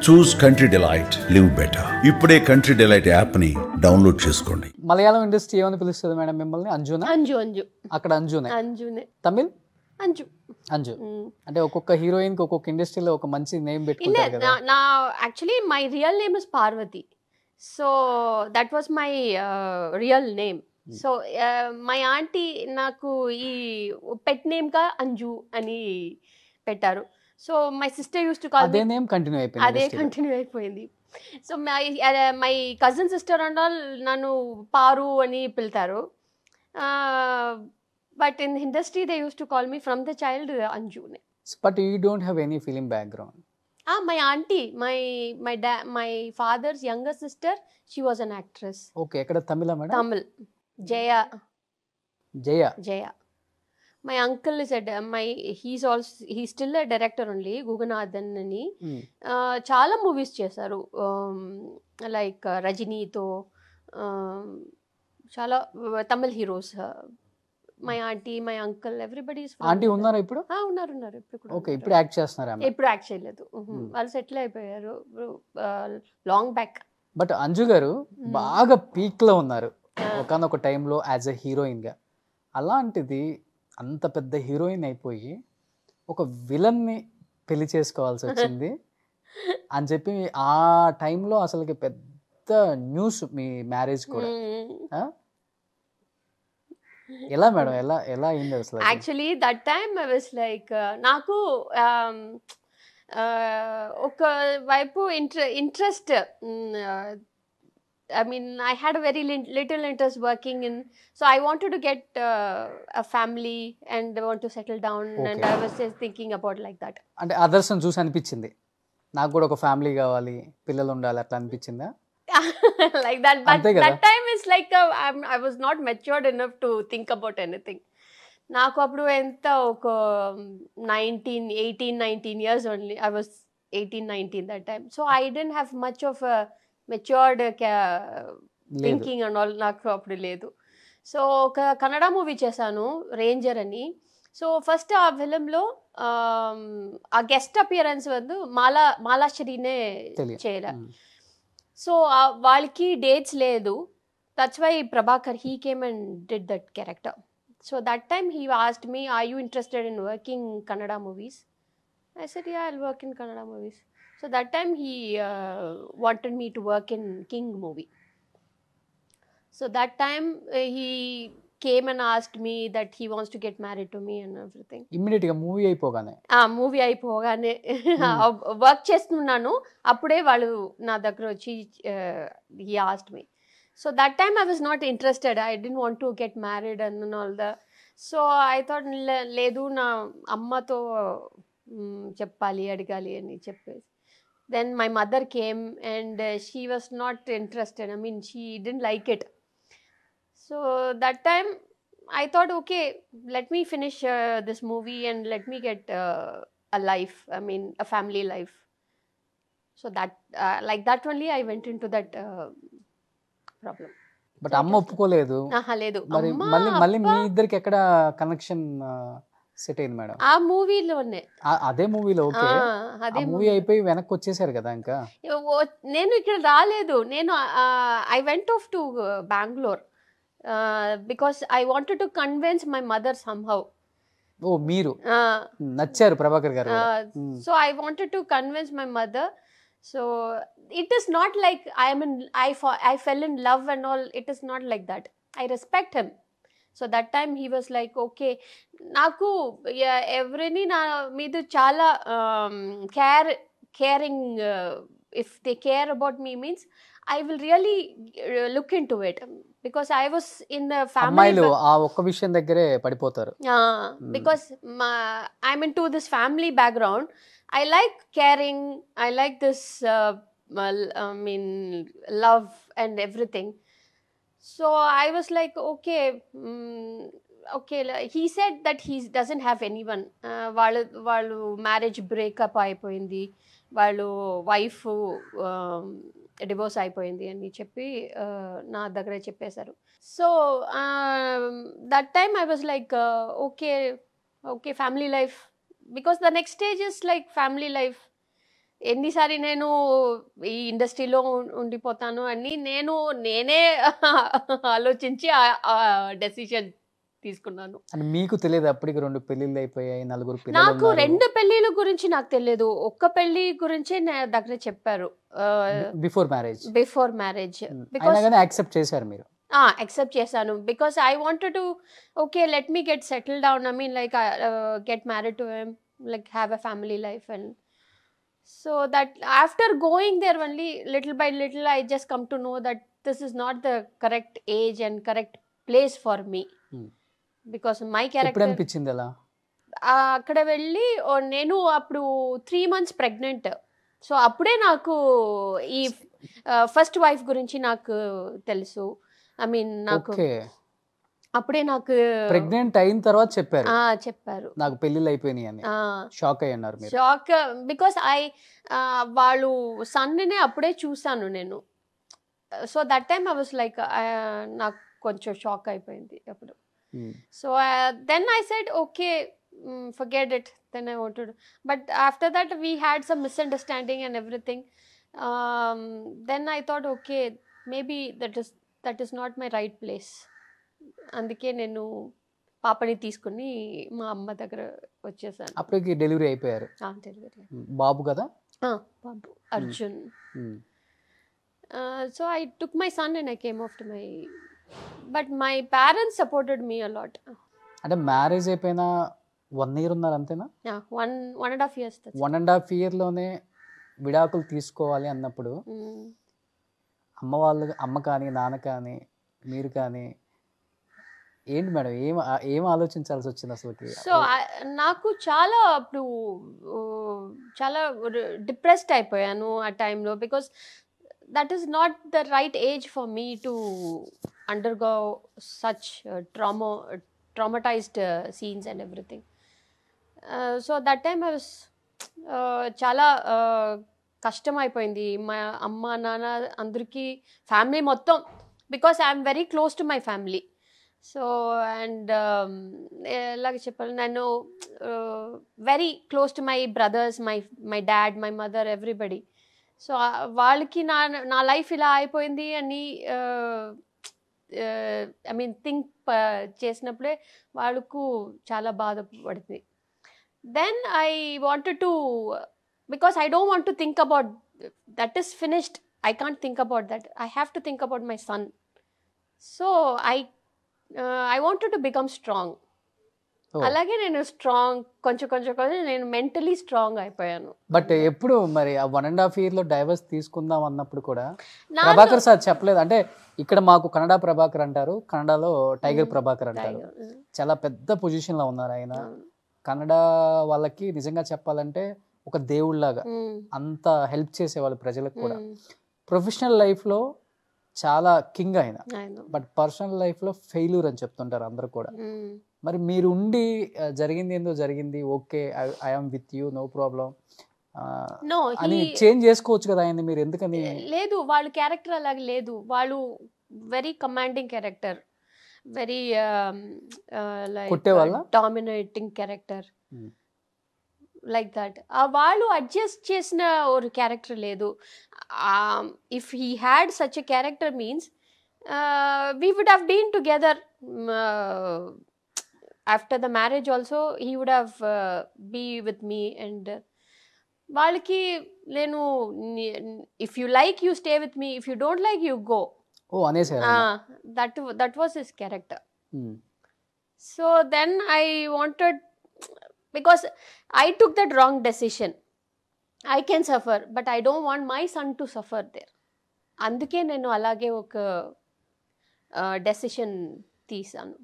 చూస్ country delight, live better. ఇప్పుడే country delight app ని download చేసుకోండి. మలయాళం ఇండస్ట్రీ ఏమని పిలుస్తుంది మేడం మిమ్మల్ని? అంజునా? అంజు అక్కడ అంజునే. తమిళ్ అంజు. అంటే ఒక్కొక్క హీరోయిన్ కి ఒక్కొక్క ఇండస్ట్రీలో ఒక మంచి నేమ్ పెట్టుకుంటారు కదా. నా actually my real name is Parvathi. So that was my real name. So my aunty నాకు ఈ పెట్ నేమ్ గా అంజు అని పెట్టారు. So my sister use to call అదే నేమ్ కంటిన్యూ అయిపోయింది. అదే కంటిన్యూ అయిపోయింది. So my cousin sister and all నన్ను పారు అని పిలుతారు. But in industry they use to call me from the child అంజునే. But you don't have any film background. My auntie, my father's younger sister, she was an actress. Okay, ekkada Tamil madam? Tamil. Jaya. My uncle is he's still a director only, Guganathan ani. Chala movies chesaru, like Rajini to chala Tamil heroes. My auntie, my uncle, everybody is. Auntie unnara ippudu? Unnaru ippudu. Okay, ippudu act chestunara amma? Ippudu act cheyaledu. Vallu settle ayipoyaru long back. But Anju garu baga peak lo unnaru ఒకనొక టైంలో as a heroine గా. అలాంటిది అంత పెద్ద heroine అయిపోయి ఒక villain ని పెళ్లి చేసుకోవాల్సి వచ్చింది అని చెప్పి ఆ టైంలో అసలుకి పెద్ద న్యూస్ మీ మ్యారేజ్ కూడా. ఎలా మేడం, ఎలా అయింది అసలు? Actually that time I was like నాకు ఒక వైపు interest. I mean, I had a very little interest working in, so I wanted to get a family and I want to settle down. Okay. And I was just thinking about like that. అంటే others ని చూసి అనిపించింది నాకు కూడా ఒక family కావాలి, పిల్లలు ఉండాలి అట్లా అనిపించిందా? Like that, but that time is like I was not matured enough to think about anything. నాకు అప్పుడు ఎంత ఒక 18-19 years only. I was 18-19 that time, so I didn't have much of a matured thinking and all నాకు అప్పుడు లేదు. So ఒక Kannada movie చేశాను, ranger అని. సో ఫస్ట్ ఆ ఫిలింలో ఆ గెస్ట్ అపియరెన్స్ వందు మాలాశ్రీనే చేయలే. సో వాళ్ళకి డేట్స్ లేదు. That's why Prabhakar he came and did that character. So that time he asked me, are you interested in working Kannada movies? I said, yeah, I'll work in Kannada movies. So that time he wanted me to work in King movie. So that time he came and asked me that he wants to get married to me and everything. Immediate ga movie అయిపోగానే movie అయిపోగానే work చేస్తున్నాను అప్పుడే వాళ్ళు నా దగ్గర వచ్చి he asked me. So that time I was not interested. I didn't want to get married and all that. So I thought లేదు నా అమ్మతో చెప్పాలి, అడగాలి అని చెప్పేసి. Then my mother came and she was not interested. I mean, she didn't like it. So that time I thought, okay, let me finish this movie and let me get a life. I mean, a family life. So that like that only I went into that problem. But amma ఒప్పుకోలేదు. లేదు. మళ్ళీ మీ ఇద్దరికి ఎక్కడ connection set అయింది madam? ఆ మూవీలోనే. అదే మూవీలో. Okay, అదే మూవీ అయిపోయి వెనక్కి వచ్చేసారు కదా. ఇంకా నేను ఇక్కడ రాలేదు. నేను I went off to Bengaluru because I wanted to convince my mother somehow. Oh, మీరు నచ్చారు Prabhakar garu. So I wanted to convince my mother. So it is not like I fell in love and all. It is not like that. I respect him. So that time he was like, okay, naku everyni na meedu chala caring. If they care about me means I will really look into it because I was in the family. అమ్మాయిలు ఆ ఒక్క విషయం దగ్గరే పడిపోతారు. Because I'm into this family background. I like caring. I like this I mean love and everything. So I was like, okay, okay. He said that he doesn't have anyone. Vallu marriage breakup అయిపోయింది, వాళ్ళు wife divorce అయిపోయింది అని చెప్పి నా దగ్గర చెప్పేశారు. So that time I was like, okay family life, because the next stage is like family life. ఎన్నిసారి నేను ఈ ఇండస్ట్రీలో ఉండిపోతాను అని నేనే ఆలోచించి ఆ డెసిషన్ తీసుకున్నాను. అంటే మీకు తెలియదు అప్పటికి 2 పెళ్ళిళ్ళు అయిపోయాయి, 4 పిల్లలు నాకు ఉన్నారు. 2 పెళ్లిళ్ళ గురించి నాకు తెలియదు. ఒక్క పెళ్లి గురించే నా దగ్గర చెప్పారు బిఫోర్ మ్యారేజ్. Before marriage. అయినా కానీ యాక్సెప్ట్ చేశారు మీరు? యాక్సెప్ట్ చేశాను because I wanted to okay let me get settle down. I mean like get married to him, like have a family life. And so that after going there only little by little I just come to know that this is not the correct age and correct place for me. Because my character అనిపించింది అలా. అక్కడ వెళ్ళి నేను అప్పుడు 3 months pregnant. So అప్పుడే నాకు ఈ first wife గురించి నాకు తెలుసు. ఐ మీన్ నాకు అప్పుడే నాకు ప్రెగ్నెంట్ అయిన తర్వాత చెప్పారు నాకు పెళ్ళిళ్ళు అయిపోయినాయి అని. షాక్ అయ్యారు మీరు? షాక్ బికాస్ వాళ్ళు సన్ని అప్పుడే చూసాను నేను. So that time I was like నాకు కొంచెం షాక్ అయిపోయింది అప్పుడు. So then I said okay, forget it. Then I wanted, but after that we had some misunderstanding and everything. Then I thought okay, maybe that is not my right place. అందుకే నేను పాపని తీసుకుని మా అమ్మ దగ్గర వచ్చేసాను. అప్పటికి డెలివరీ అయిపోయారు? డెలివరీ. బాబు కదా? బాబు Arjun. So I took my son and I came off to my, but my parents supported me a lot. అంటే మ్యారేజ్ అయిపోయిన 1 year ఉన్నారు అంతేనా? 1.5 years. 1.5 year లోనే విడాకులు తీసుకోవాలి అన్నప్పుడు అమ్మ కానీ నాన్న కానీ మీరు కానీ ఏంటి మేడం, ఏం ఆలోచించాల్సి వచ్చింది అసలుకి? సో నాకు చాలా అప్పుడు చాలా డిప్రెస్డ్ అయిపోయాను ఆ టైంలో. Because that is not the right age for me to undergo such traumatized scenes and everything. So that time I was chala kashtam అయిపోయింది. మా అమ్మ నాన్న అందరికీ ఫ్యామిలీ మొత్తం, because I'm very close to my family. So and ఎలాగ చెప్పాలి, నేను very close to my brothers, my dad, my mother, everybody. So వాళ్ళకి నా లైఫ్ ఇలా అయిపోయింది అని ఐ మీన్ థింక్ చేసినప్పుడే వాళ్ళకు చాలా బాధపడుతుంది. Then I wanted to, because I don't want to think about that is finished. I can't think about that. I have to think about my son. So I wanted to become strong. అలాగే నేను strong కొంచెం నేను mentally strong అయిపోయాను. But ఎప్పుడు మరి ఆ 1.5 year లో divorce తీసుకుందాం అన్నప్పుడు కూడా ప్రభాకర్ సార్ చెప్పలేదు? అంటే ఇక్కడ మాకు కన్నడ ప్రభాకర్ అంటారు, కన్నడలో టైగర్ ప్రభాకర్ అంటారు. చాలా పెద్ద పొజిషన్ లో ఉన్నారు ఆయన. కన్నడ వాళ్ళకి నిజంగా చెప్పాలంటే ఒక దేవుళ్ళలాగా అంత హెల్ప్ చేసేవాళ్ళు ప్రజలకు కూడా. ప్రొఫెషనల్ లైఫ్ లో చాలా కింగ్ ఆయన, బట్ పర్సనల్ లైఫ్ లో ఫెయిల్యూర్ అని చెప్తుంటారు అందరు కూడా. మరి మీరు ఉండి జరిగింది ఏందో జరిగింది, okay I am with you, no problem అని చేంజ్ చేసుకోవచ్చు కదా ఆయన, మీరు ఎందుకని? లేదు, వాళ్ళు క్యారెక్టర్ అలాగే లేదు. వాళ్ళు very commanding character, very dominating character like that. వాళ్ళు అడ్జస్ట్ చేసిన ఒక క్యారెక్టర్ లేదు. If he had such a character means we would have been together. After the marriage also he would have be with me. And వాళ్ళకి నేను if you like you stay with me, if you don't like you go. Oh, అనేసారు. That was his character. So then I wanted, because I took that wrong decision. I can suffer, but I don't want my son to suffer there. అందుకే నేను అలాగే ఒక decision తీసాను.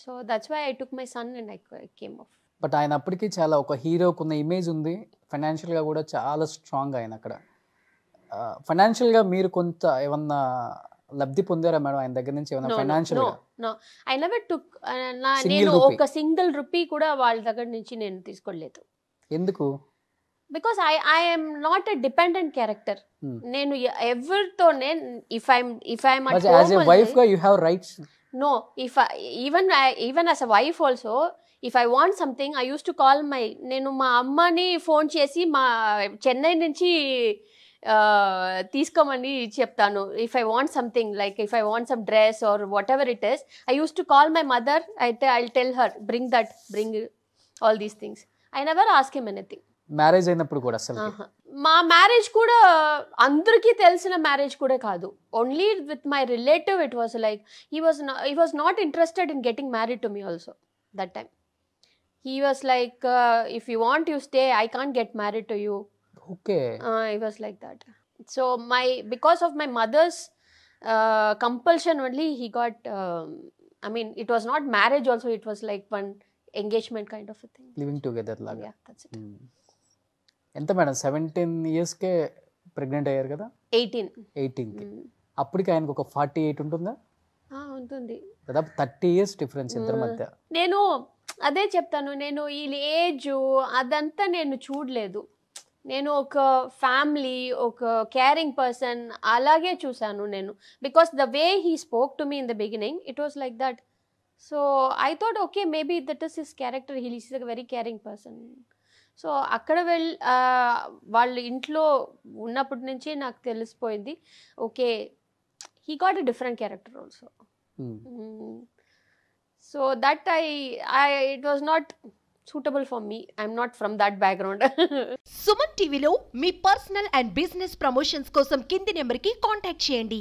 So that's why I took my son and I came off. But ఆయన అప్పటికి చాలా ఒక హీరోకు ఉన్న ఇమేజ్ ఉంది, ఫైనాన్షియల్గా కూడా చాలా స్ట్రాంగ్ ఆయన. అక్కడ ఫైనాన్షియల్గా మీరు కొంత ఏమన్నా లబ్ధి పొందారా మేడం ఆయన దగ్గర నుంచి ఏమన్నా ఫైనాన్షియల్గా? No, I never took. నేను ఒక సింగిల్ రూపీ కూడా వాళ్ళ దగ్గర నుంచి నేను తీసుకోలేదు. ఎందుకు? Because I am not a dependent character. నేను ఎవరితోనే if I'm as a wife గా you have rights. No, even as a wife also, if I want something I use to call నేను మా అమ్మని ఫోన్ చేసి మా చెన్నై నుంచి తీసుకోమని చెప్తాను. If I want something like if I want some dress or whatever it is, I use to call my mother. అయితే I tell her bring all these things. I never ask him anything. Marriage అయినప్పుడు కూడా అసలు మా marriage కూడా అందరికీ తెలిసిన marriage కూడా కాదు. Only with my relative it was like he was not interested in getting married to me also that time. He was like if you want you stay, I can't get married to you. Okay. He was like that. So because of my mother's compulsion only, he got I mean it was not marriage also, it was like one engagement kind of a thing. Living together లాగా. Yeah, that's it. ఎంత madam 17 years కే pregnant అయ్యారు కదా? 18 కి. అప్పటికి ఆయనకు ఒక 48 ఉంటుందా? ఉంటుంది. దాదాపు 30 years డిఫరెన్స్ ఇద్దరి మధ్య. నేను అదే చెప్తాను, నేను ఈ ఏజ్ అదంతా నేను చూడలేదు. నేను ఒక ఫ్యామిలీ, ఒక కేరింగ్ పర్సన్ అలాగే చూశాను నేను. Because the way he spoke to me in the beginning it was like that. So I thought okay maybe that is his character, he is a very caring person. So అక్కడ వాళ్ళు ఇంట్లో ఉన్నప్పటి నుంచి నాకు తెలిసిపోయింది okay he got a different character also. So that it was not suitable for me. I'm not from that background. Suman టీవీలో మీ personal and business promotions కోసం కింది నెంబర్కి కాంటాక్ట్ చేయండి.